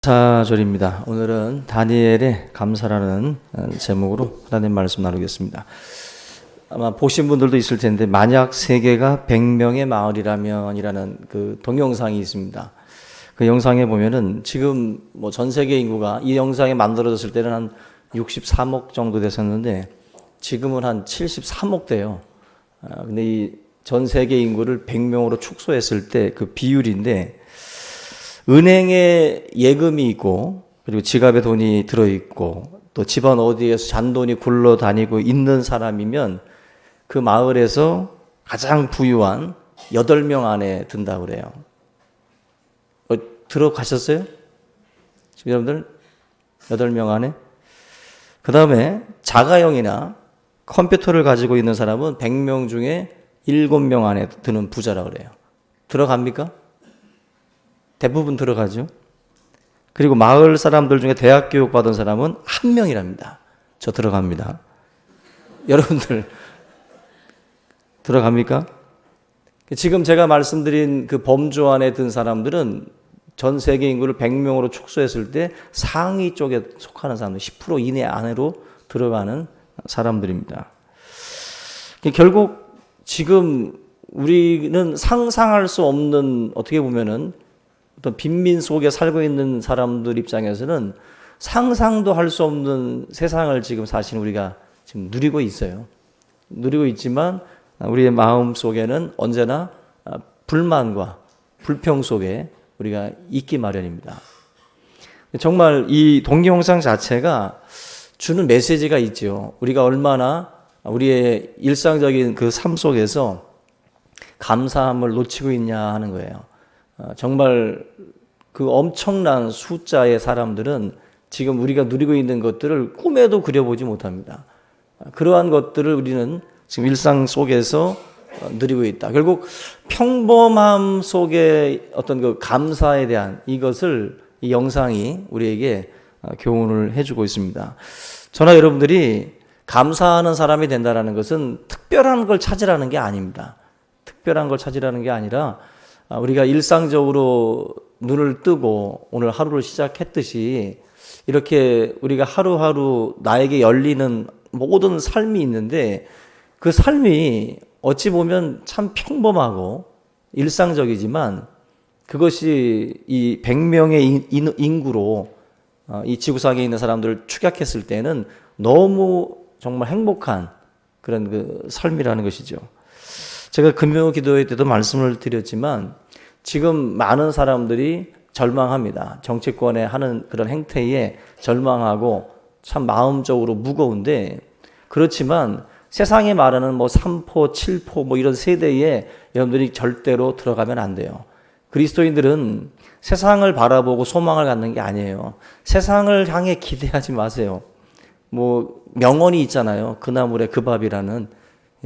감사절입니다. 오늘은 다니엘의 감사라는 제목으로 하나님 말씀 나누겠습니다. 아마 보신 분들도 있을 텐데 만약 세계가 100명의 마을이라면이라는 그 동영상이 있습니다. 그 영상에 보면은 지금 뭐 전 세계 인구가 이 영상이 만들어졌을 때는 한 63억 정도 됐었는데 지금은 한 73억 돼요. 근데 이 전 세계 인구를 100명으로 축소했을 때 그 비율인데 은행에 예금이 있고 그리고 지갑에 돈이 들어있고 또 집안 어디에서 잔돈이 굴러다니고 있는 사람이면 그 마을에서 가장 부유한 8명 안에 든다고 그래요. 들어가셨어요? 지금 여러분들 8명 안에? 그 다음에 자가용이나 컴퓨터를 가지고 있는 사람은 100명 중에 7명 안에 드는 부자라고 그래요. 들어갑니까? 대부분 들어가죠. 그리고 마을 사람들 중에 대학 교육 받은 사람은 1명이랍니다. 저 들어갑니다. 여러분들 들어갑니까? 지금 제가 말씀드린 그 범주 안에 든 사람들은 전 세계 인구를 100명으로 축소했을 때 상위 쪽에 속하는 사람들 10% 이내 안으로 들어가는 사람들입니다. 결국 지금 우리는 상상할 수 없는, 어떻게 보면은 어떤 빈민 속에 살고 있는 사람들 입장에서는 상상도 할 수 없는 세상을 지금 사실 우리가 지금 누리고 있어요. 누리고 있지만 우리의 마음 속에는 언제나 불만과 불평 속에 우리가 있기 마련입니다. 정말 이 동영상 자체가 주는 메시지가 있죠. 우리가 얼마나 우리의 일상적인 그 삶 속에서 감사함을 놓치고 있냐 하는 거예요. 정말 그 엄청난 숫자의 사람들은 지금 우리가 누리고 있는 것들을 꿈에도 그려보지 못합니다. 그러한 것들을 우리는 지금 일상 속에서 누리고 있다. 결국 평범함 속에 어떤 그 감사에 대한 이것을 이 영상이 우리에게 교훈을 해주고 있습니다. 저나 여러분들이 감사하는 사람이 된다는 것은 특별한 걸 찾으라는 게 아닙니다. 특별한 걸 찾으라는 게 아니라 우리가 일상적으로 눈을 뜨고 오늘 하루를 시작했듯이 이렇게 우리가 하루하루 나에게 열리는 모든 삶이 있는데 그 삶이 어찌 보면 참 평범하고 일상적이지만 그것이 이 100명의 인구로 이 지구상에 있는 사람들을 축약했을 때는 너무 정말 행복한 그런 그 삶이라는 것이죠. 제가 금요 기도회 때도 말씀을 드렸지만 지금 많은 사람들이 절망합니다. 정치권에 하는 그런 행태에 절망하고 참 마음적으로 무거운데 그렇지만 세상에 말하는 뭐 3포, 7포 뭐 이런 세대에 여러분들이 절대로 들어가면 안 돼요. 그리스도인들은 세상을 바라보고 소망을 갖는 게 아니에요. 세상을 향해 기대하지 마세요. 뭐 명언이 있잖아요. 그 나물에 그 밥이라는.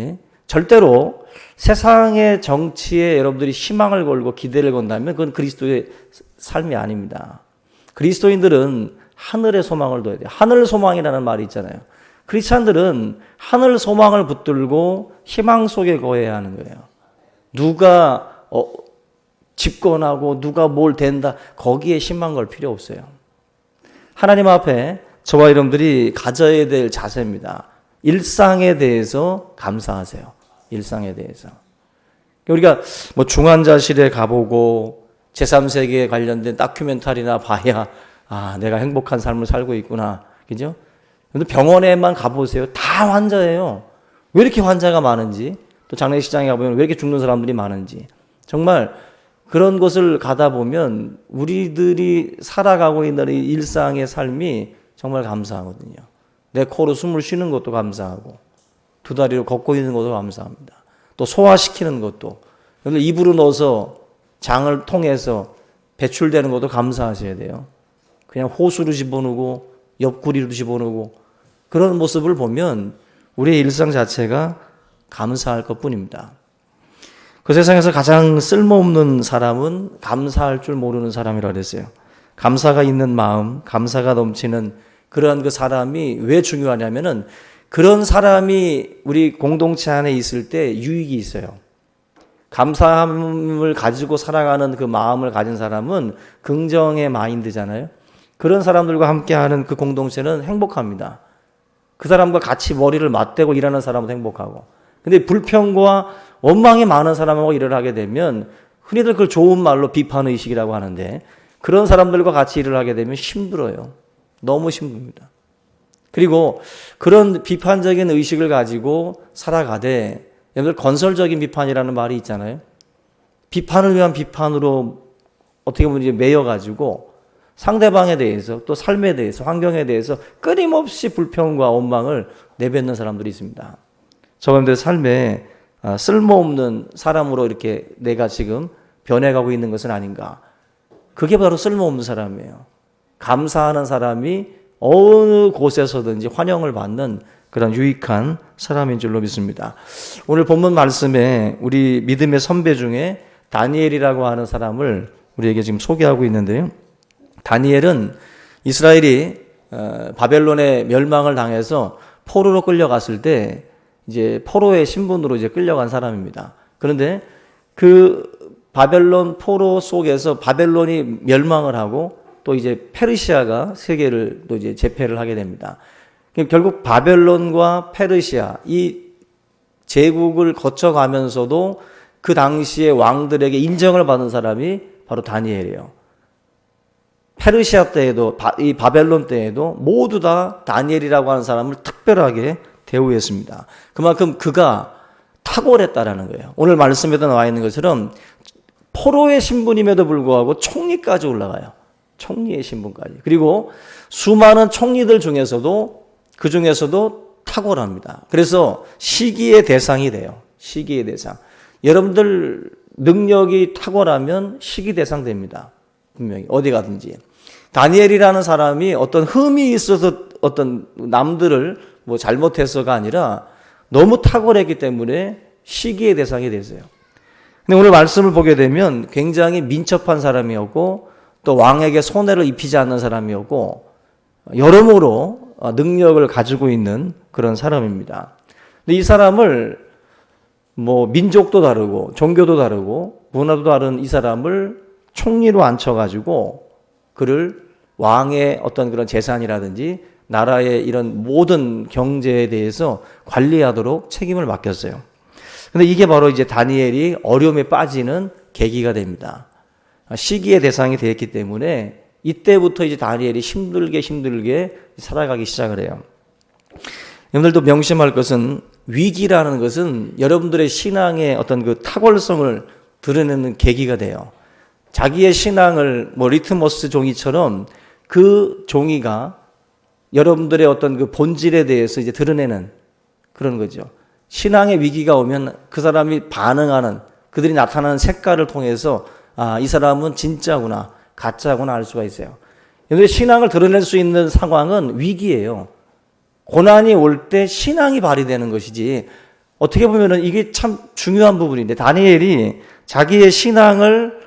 예? 절대로 세상의 정치에 여러분들이 희망을 걸고 기대를 건다면 그건 그리스도의 삶이 아닙니다. 그리스도인들은 하늘의 소망을 둬야 돼요. 하늘 소망이라는 말이 있잖아요. 크리스찬들은 하늘 소망을 붙들고 희망 속에 거해야 하는 거예요. 누가 집권하고 누가 뭘 된다 거기에 희망 걸 필요 없어요. 하나님 앞에 저와 여러분들이 가져야 될 자세입니다. 일상에 대해서 감사하세요. 일상에 대해서. 우리가 뭐 중환자실에 가보고 제3세계에 관련된 다큐멘터리나 봐야 내가 행복한 삶을 살고 있구나. 그죠? 근데 병원에만 가보세요. 다 환자예요. 왜 이렇게 환자가 많은지, 또 장례식장에 가보면 왜 이렇게 죽는 사람들이 많은지. 정말 그런 곳을 가다 보면 우리들이 살아가고 있는 이 일상의 삶이 정말 감사하거든요. 내 코로 숨을 쉬는 것도 감사하고 두 다리로 걷고 있는 것도 감사합니다. 또 소화시키는 것도 입으로 넣어서 장을 통해서 배출되는 것도 감사하셔야 돼요. 그냥 호수로 집어넣고 옆구리로 집어넣고 그런 모습을 보면 우리의 일상 자체가 감사할 것뿐입니다. 그 세상에서 가장 쓸모없는 사람은 감사할 줄 모르는 사람이라고 그랬어요. 감사가 있는 마음, 감사가 넘치는 그러한 그 사람이 왜 중요하냐면은 그런 사람이 우리 공동체 안에 있을 때 유익이 있어요. 감사함을 가지고 살아가는 그 마음을 가진 사람은 긍정의 마인드잖아요. 그런 사람들과 함께하는 그 공동체는 행복합니다. 그 사람과 같이 머리를 맞대고 일하는 사람은 행복하고. 근데 불평과 원망이 많은 사람하고 일을 하게 되면 흔히들 그걸 좋은 말로 비판의식이라고 하는데 그런 사람들과 같이 일을 하게 되면 힘들어요. 너무 힘듭니다. 그리고 그런 비판적인 의식을 가지고 살아가되 여러분들 건설적인 비판이라는 말이 있잖아요. 비판을 위한 비판으로 어떻게 보면 이제 매여가지고 상대방에 대해서 또 삶에 대해서 환경에 대해서 끊임없이 불평과 원망을 내뱉는 사람들이 있습니다. 저분들 삶에 쓸모없는 사람으로 이렇게 내가 지금 변해가고 있는 것은 아닌가. 그게 바로 쓸모없는 사람이에요. 감사하는 사람이 어느 곳에서든지 환영을 받는 그런 유익한 사람인 줄로 믿습니다. 오늘 본문 말씀에 우리 믿음의 선배 중에 다니엘이라고 하는 사람을 우리에게 지금 소개하고 있는데요. 다니엘은 이스라엘이 바벨론의 멸망을 당해서 포로로 끌려갔을 때 이제 포로의 신분으로 이제 끌려간 사람입니다. 그런데 그 바벨론 포로 속에서 바벨론이 멸망을 하고 또 이제 페르시아가 세계를 또 이제 제패를 하게 됩니다. 결국 바벨론과 페르시아 이 제국을 거쳐가면서도 그 당시의 왕들에게 인정을 받은 사람이 바로 다니엘이에요. 페르시아 때에도 이 바벨론 때에도 모두 다 다니엘이라고 하는 사람을 특별하게 대우했습니다. 그만큼 그가 탁월했다라는 거예요. 오늘 말씀에도 나와 있는 것처럼 포로의 신분임에도 불구하고 총리까지 올라가요. 총리의 신분까지. 그리고 수많은 총리들 중에서도 그 중에서도 탁월합니다. 그래서 시기의 대상이 돼요. 시기의 대상. 여러분들 능력이 탁월하면 시기 대상 됩니다. 분명히 어디 가든지. 다니엘이라는 사람이 어떤 흠이 있어서 어떤 남들을 뭐 잘못해서가 아니라 너무 탁월했기 때문에 시기의 대상이 됐어요. 근데 오늘 말씀을 보게 되면 굉장히 민첩한 사람이었고 또 왕에게 손해를 입히지 않는 사람이었고 여러모로 능력을 가지고 있는 그런 사람입니다. 근데 이 사람을 뭐 민족도 다르고 종교도 다르고 문화도 다른 이 사람을 총리로 앉혀가지고 그를 왕의 어떤 그런 재산이라든지 나라의 이런 모든 경제에 대해서 관리하도록 책임을 맡겼어요. 근데 이게 바로 이제 다니엘이 어려움에 빠지는 계기가 됩니다. 시기의 대상이 되었기 때문에 이때부터 이제 다니엘이 힘들게 살아가기 시작을 해요. 여러분들도 명심할 것은 위기라는 것은 여러분들의 신앙의 어떤 그 탁월성을 드러내는 계기가 돼요. 자기의 신앙을 뭐 리트머스 종이처럼 그 종이가 여러분들의 어떤 그 본질에 대해서 이제 드러내는 그런 거죠. 신앙의 위기가 오면 그 사람이 반응하는 그들이 나타나는 색깔을 통해서 아, 이 사람은 진짜구나, 가짜구나 알 수가 있어요. 여러분들의 신앙을 드러낼 수 있는 상황은 위기예요. 고난이 올 때 신앙이 발휘되는 것이지 어떻게 보면은 이게 참 중요한 부분인데 다니엘이 자기의 신앙을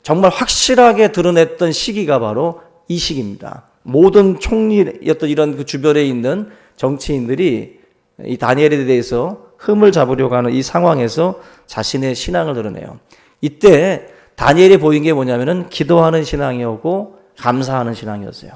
정말 확실하게 드러냈던 시기가 바로 이 시기입니다. 모든 총리였던 이런 그 주변에 있는 정치인들이 이 다니엘에 대해서 흠을 잡으려고 하는 이 상황에서 자신의 신앙을 드러내요. 이때 다니엘이 보인 게 뭐냐면은 기도하는 신앙이었고 감사하는 신앙이었어요.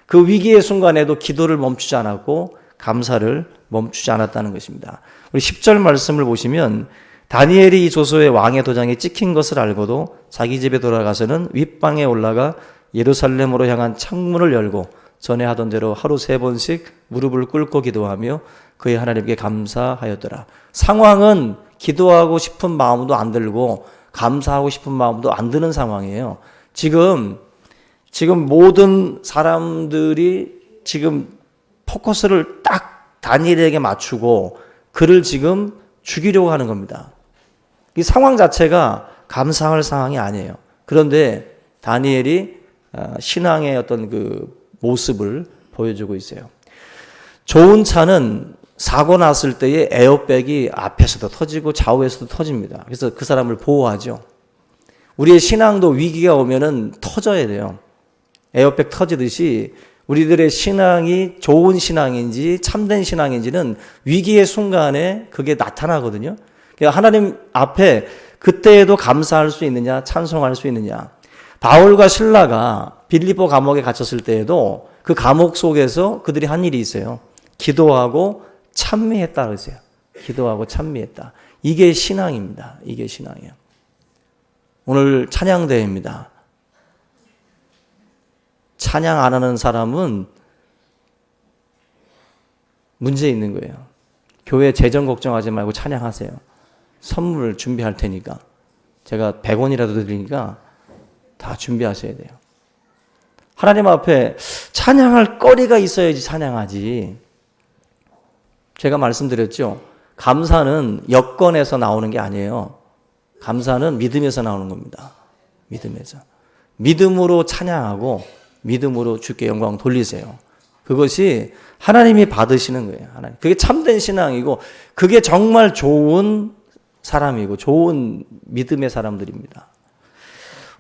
그 위기의 순간에도 기도를 멈추지 않았고 감사를 멈추지 않았다는 것입니다. 우리 10절 말씀을 보시면 다니엘이 이 조서에 왕의 도장에 찍힌 것을 알고도 자기 집에 돌아가서는 윗방에 올라가 예루살렘으로 향한 창문을 열고 전에 하던 대로 하루 3번씩 무릎을 꿇고 기도하며 그의 하나님께 감사하였더라. 상황은 기도하고 싶은 마음도 안 들고 감사하고 싶은 마음도 안 드는 상황이에요. 지금 모든 사람들이 지금 포커스를 딱 다니엘에게 맞추고 그를 지금 죽이려고 하는 겁니다. 이 상황 자체가 감사할 상황이 아니에요. 그런데 다니엘이 신앙의 어떤 그 모습을 보여주고 있어요. 좋은 차는 사고 났을 때의 에어백이 앞에서도 터지고 좌우에서도 터집니다. 그래서 그 사람을 보호하죠. 우리의 신앙도 위기가 오면은 터져야 돼요. 에어백 터지듯이 우리들의 신앙이 좋은 신앙인지 참된 신앙인지는 위기의 순간에 그게 나타나거든요. 하나님 앞에 그때에도 감사할 수 있느냐, 찬송할 수 있느냐. 바울과 실라가 빌립보 감옥에 갇혔을 때에도 그 감옥 속에서 그들이 한 일이 있어요. 기도하고 찬미했다 그러세요. 기도하고 찬미했다. 이게 신앙입니다. 이게 신앙이에요. 오늘 찬양대회입니다. 찬양 안 하는 사람은 문제 있는 거예요. 교회 재정 걱정하지 말고 찬양하세요. 선물 준비할 테니까. 제가 100원이라도 드리니까 다 준비하셔야 돼요. 하나님 앞에 찬양할 거리가 있어야지 찬양하지. 제가 말씀드렸죠. 감사는 여건에서 나오는 게 아니에요. 감사는 믿음에서 나오는 겁니다. 믿음에서. 믿음으로 찬양하고 믿음으로 주께 영광 돌리세요. 그것이 하나님이 받으시는 거예요. 하나님. 그게 참된 신앙이고 그게 정말 좋은 사람이고 좋은 믿음의 사람들입니다.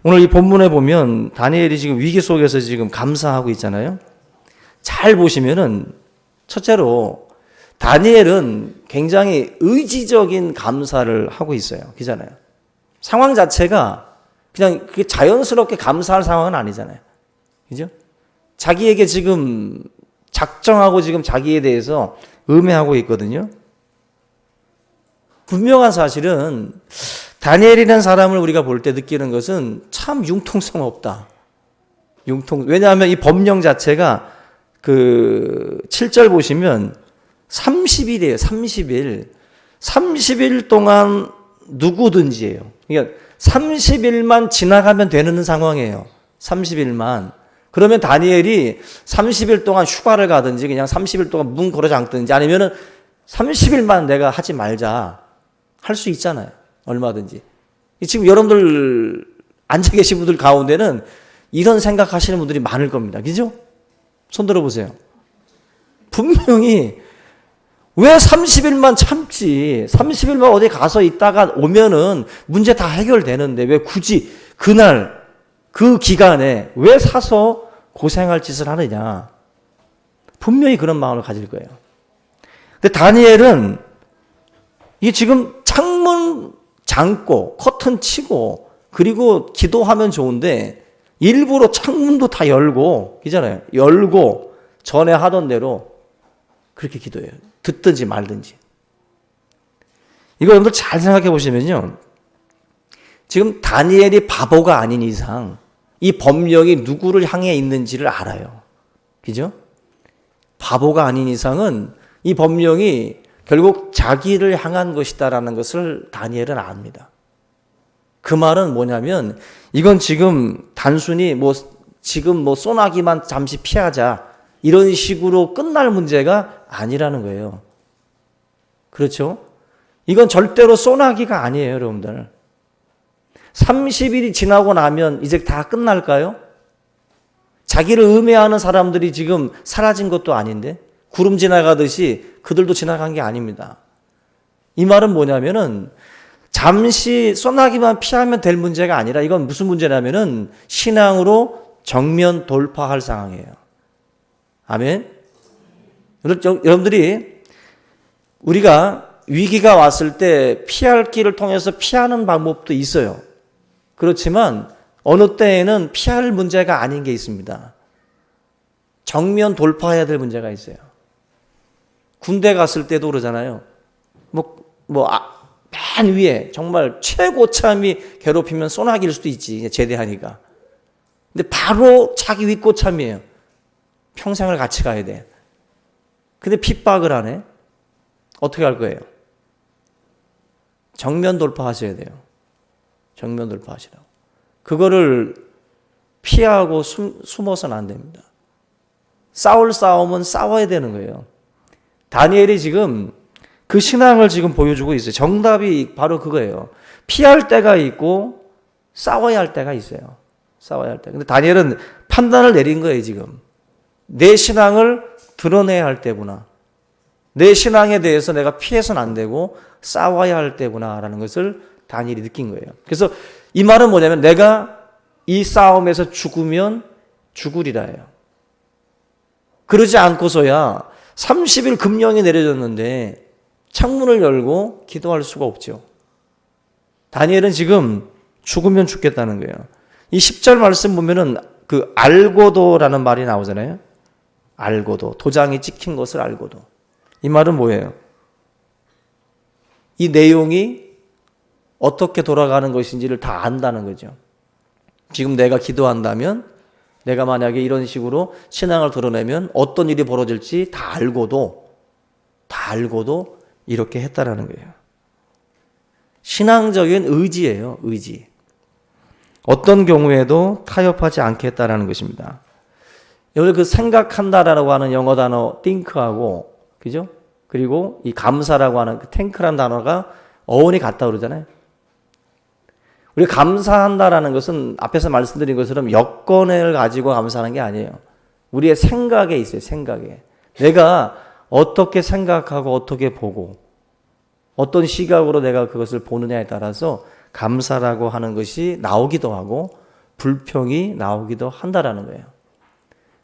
오늘 이 본문에 보면 다니엘이 지금 위기 속에서 지금 감사하고 있잖아요. 잘 보시면은 첫째로 다니엘은 굉장히 의지적인 감사를 하고 있어요. 그잖아요. 상황 자체가 그냥 그게 자연스럽게 감사할 상황은 아니잖아요. 그죠? 자기에게 지금 작정하고 지금 자기에 대해서 음해하고 있거든요. 분명한 사실은 다니엘이라는 사람을 우리가 볼 때 느끼는 것은 참 융통성 없다. 왜냐하면 이 법령 자체가 그 7절 보시면 30일이에요. 30일. 30일 동안 누구든지예요. 그러니까 30일만 지나가면 되는 상황이에요. 30일만. 그러면 다니엘이 30일 동안 휴가를 가든지 그냥 30일 동안 문 걸어 잠든지 아니면은 30일만 내가 하지 말자 할 수 있잖아요. 얼마든지. 지금 여러분들 앉아 계신 분들 가운데는 이런 생각하시는 분들이 많을 겁니다. 그죠? 손 들어보세요. 분명히 왜 30일만 참지? 30일만 어디 가서 있다가 오면은 문제 다 해결되는데 왜 굳이 그날 그 기간에 왜 사서 고생할 짓을 하느냐? 분명히 그런 마음을 가질 거예요. 근데 다니엘은 이게 지금 창문 잠고 커튼 치고 그리고 기도하면 좋은데 일부러 창문도 다 열고 있잖아요. 열고 전에 하던 대로 그렇게 기도해요. 듣든지 말든지. 이거 여러분들 잘 생각해 보시면요. 지금 다니엘이 바보가 아닌 이상 이 법령이 누구를 향해 있는지를 알아요. 그죠? 바보가 아닌 이상은 이 법령이 결국 자기를 향한 것이다라는 것을 다니엘은 압니다. 그 말은 뭐냐면 이건 지금 단순히 지금 소나기만 잠시 피하자 이런 식으로 끝날 문제가 아니라는 거예요. 그렇죠? 이건 절대로 소나기가 아니에요, 여러분들. 30일이 지나고 나면 이제 다 끝날까요? 자기를 음해하는 사람들이 지금 사라진 것도 아닌데 구름 지나가듯이 그들도 지나간 게 아닙니다. 이 말은 뭐냐면은 잠시 소나기만 피하면 될 문제가 아니라 이건 무슨 문제냐면은 신앙으로 정면 돌파할 상황이에요. 아멘. 여러분들이 우리가 위기가 왔을 때 피할 길을 통해서 피하는 방법도 있어요. 그렇지만 어느 때에는 피할 문제가 아닌 게 있습니다. 정면 돌파해야 될 문제가 있어요. 군대 갔을 때도 그러잖아요. 맨 위에 정말 최고참이 괴롭히면 소나기일 수도 있지, 제대하니까. 근데 바로 자기 윗고참이에요. 평생을 같이 가야 돼. 근데 핍박을 하네. 어떻게 할 거예요? 정면 돌파하셔야 돼요. 정면 돌파하시라고. 그거를 피하고 숨어서는 안 됩니다. 싸울 싸움은 싸워야 되는 거예요. 다니엘이 지금 그 신앙을 지금 보여주고 있어요. 정답이 바로 그거예요. 피할 때가 있고 싸워야 할 때가 있어요. 싸워야 할 때. 근데 다니엘은 판단을 내린 거예요, 지금. 내 신앙을 드러내야 할 때구나. 내 신앙에 대해서 내가 피해서는 안 되고 싸워야 할 때구나라는 것을 다니엘이 느낀 거예요. 그래서 이 말은 뭐냐면 내가 이 싸움에서 죽으면 죽으리라예요. 그러지 않고서야 30일 금령이 내려졌는데 창문을 열고 기도할 수가 없죠. 다니엘은 지금 죽으면 죽겠다는 거예요. 이 10절 말씀 보면은 그 알고도라는 말이 나오잖아요. 알고도. 도장이 찍힌 것을 알고도. 이 말은 뭐예요? 이 내용이 어떻게 돌아가는 것인지를 다 안다는 거죠. 지금 내가 기도한다면, 내가 만약에 이런 식으로 신앙을 드러내면 어떤 일이 벌어질지 다 알고도 이렇게 했다라는 거예요. 신앙적인 의지예요, 의지. 어떤 경우에도 타협하지 않겠다라는 것입니다. 여기 그 생각한다라고 하는 영어 단어 think하고, 그죠? 그리고 이 감사라고 하는 그 tank라는 단어가 어원이 같다 그러잖아요. 우리가 감사한다라는 것은 앞에서 말씀드린 것처럼 여건을 가지고 감사하는 게 아니에요. 우리의 생각에 있어요, 생각에. 내가 어떻게 생각하고 어떻게 보고 어떤 시각으로 내가 그것을 보느냐에 따라서 감사라고 하는 것이 나오기도 하고 불평이 나오기도 한다라는 거예요.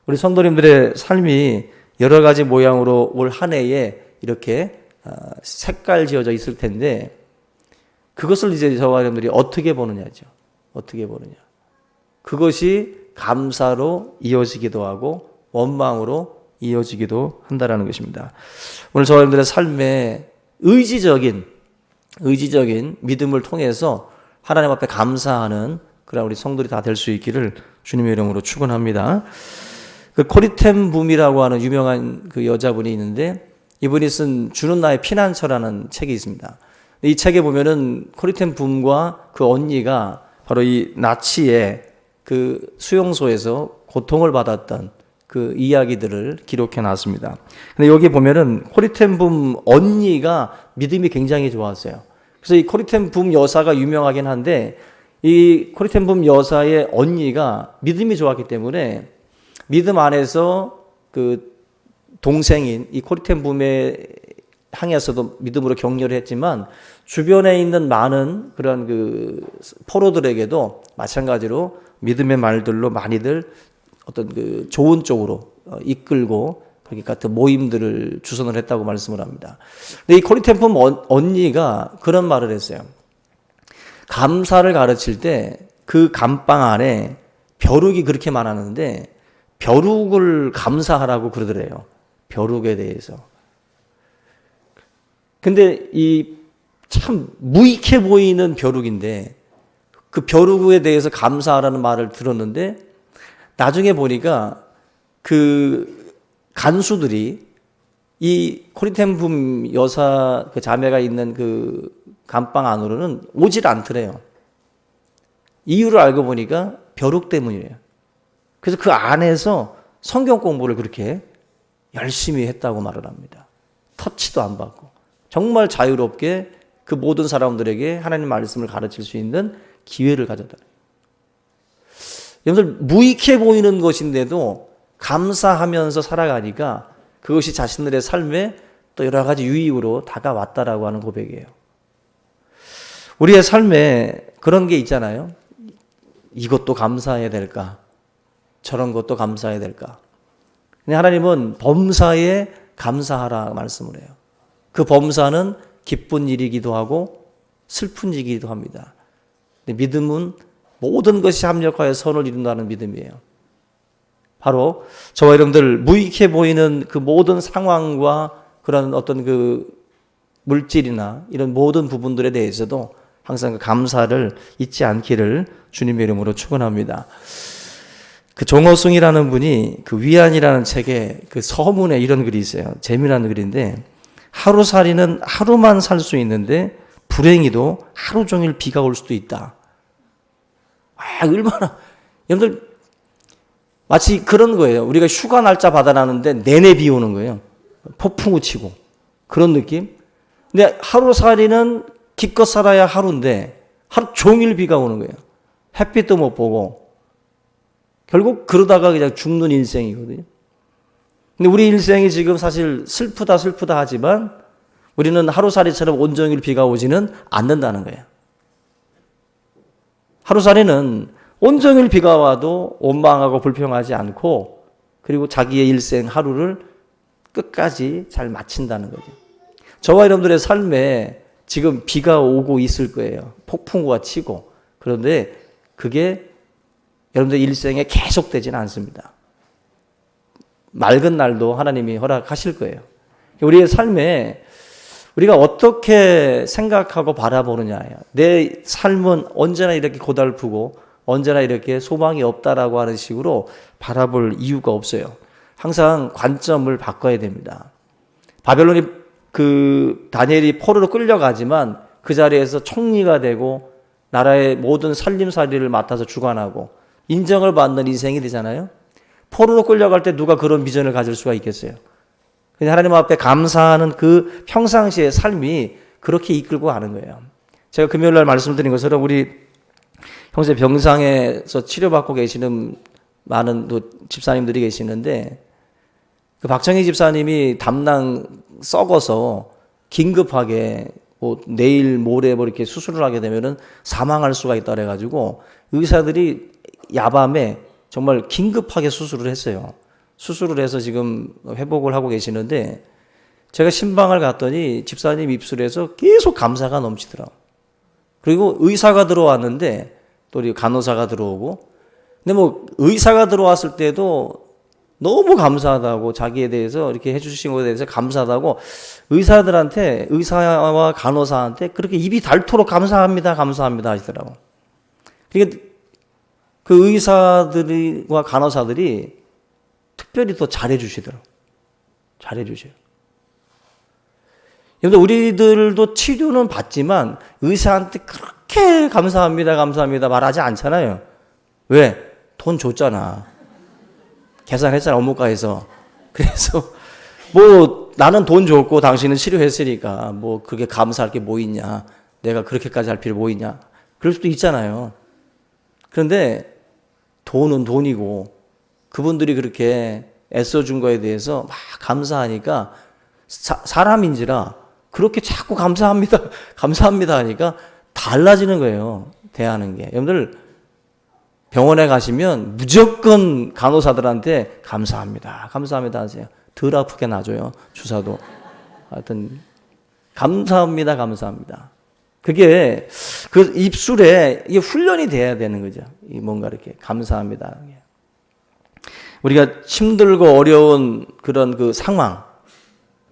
우리 성도님들의 삶이 여러 가지 모양으로 올 한 해에 이렇게 색깔 지어져 있을 텐데 그것을 이제 저와 여러분들이 어떻게 보느냐죠. 어떻게 보느냐. 그것이 감사로 이어지기도 하고 원망으로 이어지기도 한다라는 것입니다. 오늘 저와 여러분들의 삶에 의지적인 믿음을 통해서 하나님 앞에 감사하는 그런 우리 성도들이 다 될 수 있기를 주님의 이름으로 축원합니다. 그 코리템 붐이라고 하는 유명한 그 여자분이 있는데 이분이 쓴 주는 나의 피난처라는 책이 있습니다. 이 책에 보면은 코리템 붐과 그 언니가 바로 이 나치의 그 수용소에서 고통을 받았던 그 이야기들을 기록해 놨습니다. 근데 여기 보면은 코리템 붐 언니가 믿음이 굉장히 좋았어요. 그래서 이 코리템 붐 여사가 유명하긴 한데 이 코리템 붐 여사의 언니가 믿음이 좋았기 때문에 믿음 안에서 그 동생인 이 코리템 붐의 향해서도 믿음으로 격려를 했지만 주변에 있는 많은 그런 그 포로들에게도 마찬가지로 믿음의 말들로 많이들 어떤 그 좋은 쪽으로 이끌고 그렇게 같은 모임들을 주선을 했다고 말씀을 합니다. 근데 이 코리템 붐 언니가 그런 말을 했어요. 감사를 가르칠 때 그 감방 안에 벼룩이 그렇게 많았는데 벼룩을 감사하라고 그러더래요. 벼룩에 대해서. 근데 이 참 무익해 보이는 벼룩인데 그 벼룩에 대해서 감사하라는 말을 들었는데 나중에 보니까 그 간수들이 이 코리템 붐 여사 그 자매가 있는 그 감방 안으로는 오질 않더래요. 이유를 알고 보니까 벼룩 때문이래요. 그래서 그 안에서 성경 공부를 그렇게 열심히 했다고 말을 합니다. 터치도 안 받고 정말 자유롭게 그 모든 사람들에게 하나님 말씀을 가르칠 수 있는 기회를 가졌다. 여러분들 무익해 보이는 것인데도 감사하면서 살아가니까 그것이 자신들의 삶에 또 여러 가지 유익으로 다가왔다라고 하는 고백이에요. 우리의 삶에 그런 게 있잖아요. 이것도 감사해야 될까? 저런 것도 감사해야 될까? 근데 하나님은 범사에 감사하라 말씀을 해요. 그 범사는 기쁜 일이기도 하고 슬픈 일이기도 합니다. 근데 믿음은 모든 것이 합력하여 선을 이룬다는 믿음이에요. 바로 저와 여러분들 무익해 보이는 그 모든 상황과 그런 어떤 그 물질이나 이런 모든 부분들에 대해서도 항상 그 감사를 잊지 않기를 주님의 이름으로 축원합니다. 그 정어승이라는 분이 그 위안이라는 책에 그 서문에 이런 글이 있어요. 재미난 글인데 하루살이는 하루만 살 수 있는데 불행히도 하루 종일 비가 올 수도 있다. 얼마나 여러분들 마치 그런 거예요. 우리가 휴가 날짜 받아놨는데 내내 비 오는 거예요. 폭풍우 치고 그런 느낌. 근데 하루살이는 기껏 살아야 하루인데 하루 종일 비가 오는 거예요. 햇빛도 못 보고 결국 그러다가 그냥 죽는 인생이거든요. 근데 우리 인생이 지금 사실 슬프다 하지만 우리는 하루살이처럼 온종일 비가 오지는 않는다는 거예요. 하루살이는 온종일 비가 와도 원망하고 불평하지 않고 그리고 자기의 일생 하루를 끝까지 잘 마친다는 거죠. 저와 여러분들의 삶에 지금 비가 오고 있을 거예요. 폭풍우가 치고. 그런데 그게 여러분들 일생에 계속되지는 않습니다. 맑은 날도 하나님이 허락하실 거예요. 우리의 삶에 우리가 어떻게 생각하고 바라보느냐예요. 내 삶은 언제나 이렇게 고달프고 언제나 이렇게 소망이 없다라고 하는 식으로 바라볼 이유가 없어요. 항상 관점을 바꿔야 됩니다. 바벨론이 다니엘이 포로로 끌려가지만 그 자리에서 총리가 되고 나라의 모든 살림살이를 맡아서 주관하고 인정을 받는 인생이 되잖아요. 포로로 끌려갈 때 누가 그런 비전을 가질 수가 있겠어요? 그냥 하나님 앞에 감사하는 그 평상시의 삶이 그렇게 이끌고 가는 거예요. 제가 금요일 날 말씀드린 것처럼 우리 형제 병상에서 치료받고 계시는 많은 또 집사님들이 계시는데 그 박정희 집사님이 담낭 썩어서 긴급하게 뭐 내일 모레 뭐 이렇게 수술을 하게 되면은 사망할 수가 있다 그래가지고 의사들이 야밤에 정말 긴급하게 수술을 했어요. 수술을 해서 지금 회복을 하고 계시는데 제가 신방을 갔더니 집사님 입술에서 계속 감사가 넘치더라고요. 그리고 의사가 들어왔는데 또 우리 간호사가 들어오고 근데 뭐 의사가 들어왔을 때도 너무 감사하다고 자기에 대해서 이렇게 해주신 것에 대해서 감사하다고 의사들한테 의사와 간호사한테 그렇게 입이 닳도록 감사합니다 감사합니다 하시더라고. 그러니까 그 의사들과 간호사들이 특별히 더 잘해주시더라고. 잘해주셔요. 여러분 우리들도 치료는 받지만 의사한테 그렇게 감사합니다 감사합니다 말하지 않잖아요. 왜? 돈 줬잖아. 계산했잖아 업무과에서. 그래서 뭐 나는 돈 줬고 당신은 치료했으니까 뭐 그게 감사할 게 뭐 있냐. 내가 그렇게까지 할 필요 뭐 있냐. 그럴 수도 있잖아요. 그런데 돈은 돈이고 그분들이 그렇게 애써준 거에 대해서 막 감사하니까 사람인지라 그렇게 자꾸 감사합니다 감사합니다 하니까 달라지는 거예요. 대하는 게. 여러분들 병원에 가시면 무조건 간호사들한테 감사합니다 감사합니다 하세요. 덜 아프게 놔줘요. 주사도. 하여튼 감사합니다 감사합니다. 그게 그 입술에 이게 훈련이 돼야 되는 거죠. 이 뭔가 이렇게 감사합니다. 우리가 힘들고 어려운 그런 그 상황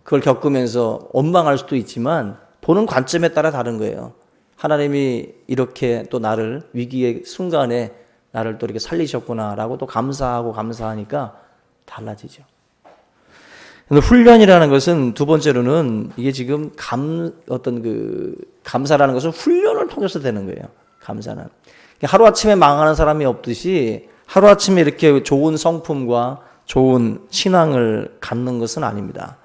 그걸 겪으면서 원망할 수도 있지만 보는 관점에 따라 다른 거예요. 하나님이 이렇게 또 나를 위기의 순간에 나를 또 이렇게 살리셨구나라고 또 감사하니까 달라지죠. 훈련이라는 것은 두 번째로는 이게 지금 감사라는 것은 훈련을 통해서 되는 거예요. 감사는. 하루아침에 망하는 사람이 없듯이 하루아침에 이렇게 좋은 성품과 좋은 신앙을 갖는 것은 아닙니다.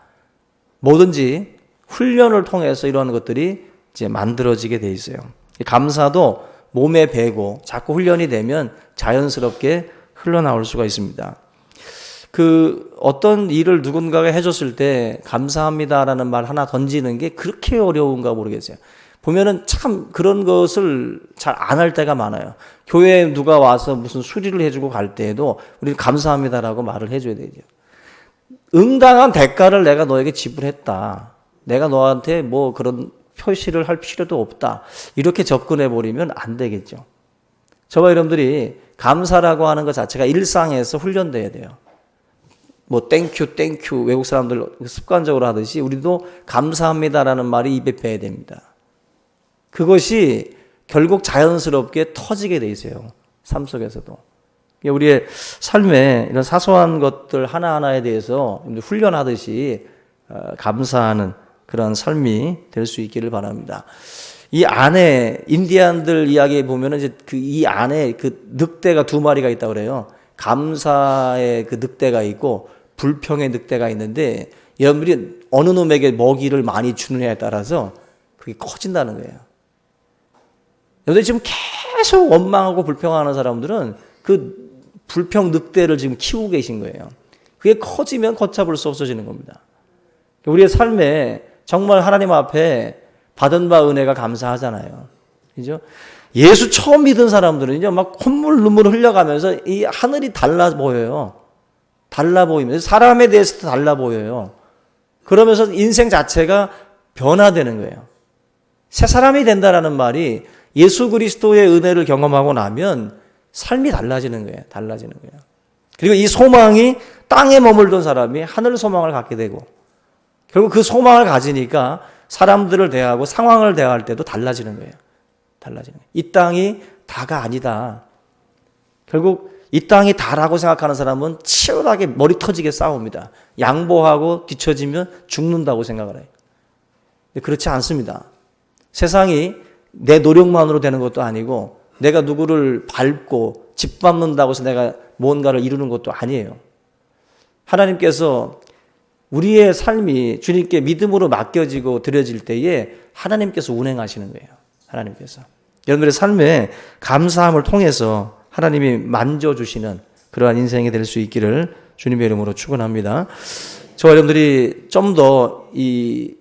뭐든지 훈련을 통해서 이러한 것들이 이제 만들어지게 돼 있어요. 감사도 몸에 배고 자꾸 훈련이 되면 자연스럽게 흘러나올 수가 있습니다. 어떤 일을 누군가가 해줬을 때 감사합니다라는 말 하나 던지는 게 그렇게 어려운가 모르겠어요. 보면은 참 그런 것을 잘 안 할 때가 많아요. 교회에 누가 와서 무슨 수리를 해주고 갈 때에도 우리는 감사합니다라고 말을 해줘야 되죠. 응당한 대가를 내가 너에게 지불했다. 내가 너한테 뭐 그런 표시를 할 필요도 없다. 이렇게 접근해 버리면 안 되겠죠. 저와 여러분들이 감사라고 하는 것 자체가 일상에서 훈련돼야 돼요. 뭐 땡큐 외국 사람들 습관적으로 하듯이 우리도 감사합니다라는 말이 입에 배야 됩니다. 그것이 결국 자연스럽게 터지게 돼 있어요. 삶 속에서도. 우리의 삶에 이런 사소한 것들 하나하나에 대해서 훈련하듯이 감사하는 그런 삶이 될 수 있기를 바랍니다. 이 안에 인디안들 이야기에 보면은 이제 이 안에 그 늑대가 두 마리가 있다고 그래요. 감사의 그 늑대가 있고 불평의 늑대가 있는데 여러분들이 어느 놈에게 먹이를 많이 주느냐에 따라서 그게 커진다는 거예요. 여러분들 지금 계속 원망하고 불평하는 사람들은 그 불평 늑대를 지금 키우고 계신 거예요. 그게 커지면 걷잡을 수 없어지는 겁니다. 우리의 삶에 정말 하나님 앞에 받은 바 은혜가 감사하잖아요. 그죠? 예수 처음 믿은 사람들은요, 막 콧물, 눈물 흘려가면서 이 하늘이 달라 보여요. 달라 보이면서 사람에 대해서도 달라 보여요. 그러면서 인생 자체가 변화되는 거예요. 새 사람이 된다라는 말이 예수 그리스도의 은혜를 경험하고 나면 삶이 달라지는 거예요. 달라지는 거예요. 그리고 이 소망이 땅에 머물던 사람이 하늘 소망을 갖게 되고 결국 그 소망을 가지니까 사람들을 대하고 상황을 대할 때도 달라지는 거예요. 달라지는 거예요. 이 땅이 다가 아니다. 결국 이 땅이 다라고 생각하는 사람은 치열하게 머리 터지게 싸웁니다. 양보하고 뒤처지면 죽는다고 생각을 해요. 그렇지 않습니다. 세상이 내 노력만으로 되는 것도 아니고 내가 누구를 밟고 짓밟는다고 해서 내가 뭔가를 이루는 것도 아니에요. 하나님께서 우리의 삶이 주님께 믿음으로 맡겨지고 드려질 때에 하나님께서 운행하시는 거예요. 하나님께서. 여러분들의 삶에 감사함을 통해서 하나님이 만져주시는 그러한 인생이 될 수 있기를 주님의 이름으로 축원합니다. 저와 여러분들이 좀 더 이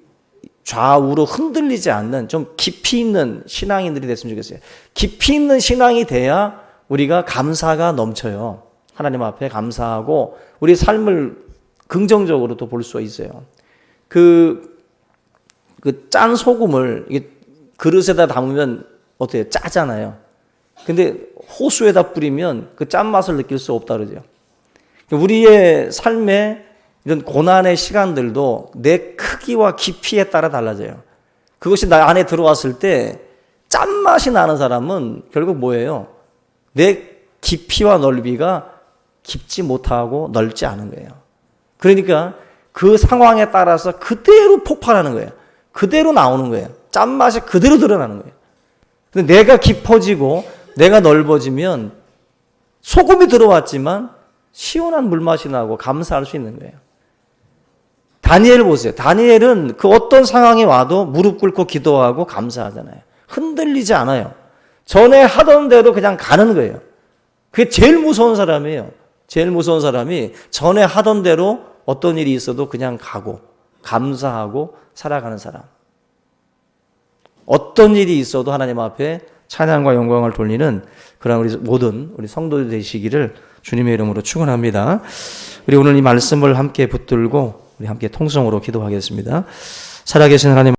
좌우로 흔들리지 않는 좀 깊이 있는 신앙인들이 됐으면 좋겠어요. 깊이 있는 신앙이 돼야 우리가 감사가 넘쳐요. 하나님 앞에 감사하고 우리 삶을 긍정적으로 또 볼 수 있어요. 그 짠 소금을 이게 그릇에다 담으면 어때요? 짜잖아요. 근데 호수에다 뿌리면 그 짠맛을 느낄 수 없다 그러죠. 우리의 삶에 이런 고난의 시간들도 내 크기와 깊이에 따라 달라져요. 그것이 나 안에 들어왔을 때 짠맛이 나는 사람은 결국 뭐예요? 내 깊이와 넓이가 깊지 못하고 넓지 않은 거예요. 그러니까 그 상황에 따라서 그대로 폭발하는 거예요. 그대로 나오는 거예요. 짠맛이 그대로 드러나는 거예요. 근데 내가 깊어지고 내가 넓어지면 소금이 들어왔지만 시원한 물맛이 나고 감사할 수 있는 거예요. 다니엘 보세요. 다니엘은 그 어떤 상황이 와도 무릎 꿇고 기도하고 감사하잖아요. 흔들리지 않아요. 전에 하던 대로 그냥 가는 거예요. 그게 제일 무서운 사람이에요. 제일 무서운 사람이 전에 하던 대로 어떤 일이 있어도 그냥 가고 감사하고 살아가는 사람. 어떤 일이 있어도 하나님 앞에 찬양과 영광을 돌리는 그런 우리 모든 우리 성도들 되시기를 주님의 이름으로 축원합니다. 우리 오늘 이 말씀을 함께 붙들고 우리 함께 통성으로 기도하겠습니다. 살아계신 하나님